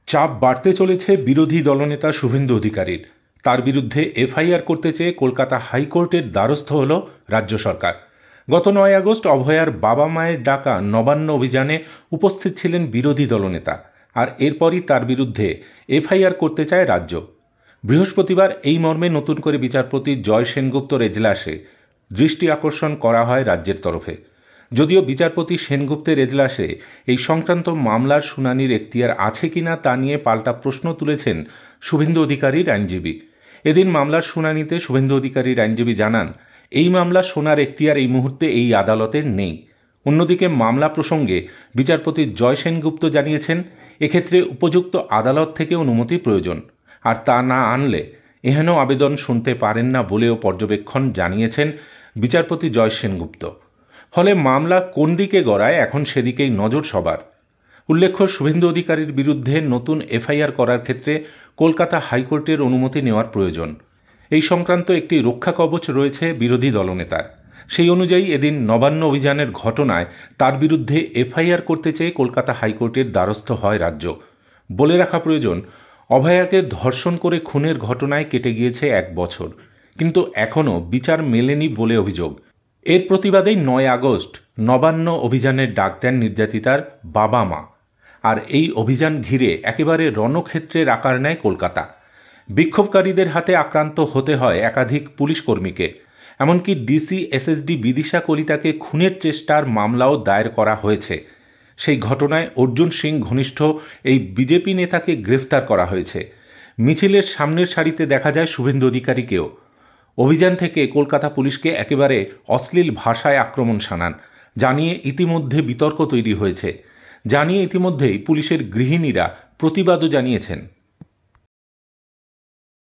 চাপ বাড়তে চলেছে বিরোধী দলনেতা শুভেন্দু অধিকারীর। তার বিরুদ্ধে এফআইআর করতে চেয়ে কলকাতা হাইকোর্টের দ্বারস্থ হল রাজ্য সরকার। গত ৯ আগস্ট অভয়ার বাবা মায়ের ডাকা নবান্ন অভিযানে উপস্থিত ছিলেন বিরোধী দলনেতা, আর এরপরই তার বিরুদ্ধে এফআইআর করতে চায় রাজ্য। বৃহস্পতিবার এই মর্মে নতুন করে বিচারপতি জয় সেনগুপ্তর এজলাসে দৃষ্টি আকর্ষণ করা হয় রাজ্যের তরফে। যদিও বিচারপতি সেনগুপ্তের এজলাসে এই সংক্রান্ত মামলার শুনানির এখতিয়ার আছে কিনা তা নিয়ে পাল্টা প্রশ্ন তুলেছেন শুভেন্দু অধিকারীর আইনজীবী। এদিন মামলার শুনানিতে শুভেন্দু অধিকারীর আইনজীবী জানান, এই মামলা শোনার এখতিয়ার এই মুহূর্তে এই আদালতের নেই। অন্যদিকে মামলা প্রসঙ্গে বিচারপতি জয় সেনগুপ্ত জানিয়েছেন, এক্ষেত্রে উপযুক্ত আদালত থেকে অনুমতি প্রয়োজন, আর তা না আনলে এহেন আবেদন শুনতে পারেন না বলেও পর্যবেক্ষণ জানিয়েছেন বিচারপতি জয় সেনগুপ্ত। ফলে মামলা কোন দিকে গড়ায় এখন সেদিকেই নজর সবার। উল্লেখ্য, শুভেন্দু অধিকারীর বিরুদ্ধে নতুন এফআইআর করার ক্ষেত্রে কলকাতা হাইকোর্টের অনুমতি নেওয়ার প্রয়োজন। এই সংক্রান্ত একটি রক্ষা কবচ রয়েছে বিরোধী দলনেতার। সেই অনুযায়ী এদিন নবান্ন অভিযানের ঘটনায় তার বিরুদ্ধে এফআইআর করতে চেয়ে কলকাতা হাইকোর্টের দ্বারস্থ হয় রাজ্য। বলে রাখা প্রয়োজন, অভয়াকে ধর্ষণ করে খুনের ঘটনায় কেটে গিয়েছে 1 বছর, কিন্তু এখনও বিচার মেলেনি বলে অভিযোগ। এর প্রতিবাদেই ৯ আগস্ট নবান্ন অভিযানের ডাক দেন নির্যাতিতার বাবা মা। আর এই অভিযান ঘিরে একেবারে রণক্ষেত্রের আকার নেয় কলকাতা। বিক্ষোভকারীদের হাতে আক্রান্ত হতে হয় একাধিক পুলিশ কর্মীকে। এমনকি ডিসি এসএসডি বিদিশা কলিতাকে খুনের চেষ্টার মামলাও দায়ের করা হয়েছে। সেই ঘটনায় অর্জুন সিং ঘনিষ্ঠ এই বিজেপি নেতাকে গ্রেফতার করা হয়েছে। মিছিলের সামনের সারিতে দেখা যায় শুভেন্দু অধিকারীকেও। অভিযান থেকে কলকাতা পুলিশকে একেবারে অশ্লীল ভাষায় আক্রমণ শানান, জানিয়ে ইতিমধ্যে বিতর্ক তৈরি হয়েছে। জানিয়ে ইতিমধ্যেই পুলিশের গৃহিণীরা প্রতিবাদও জানিয়েছেন।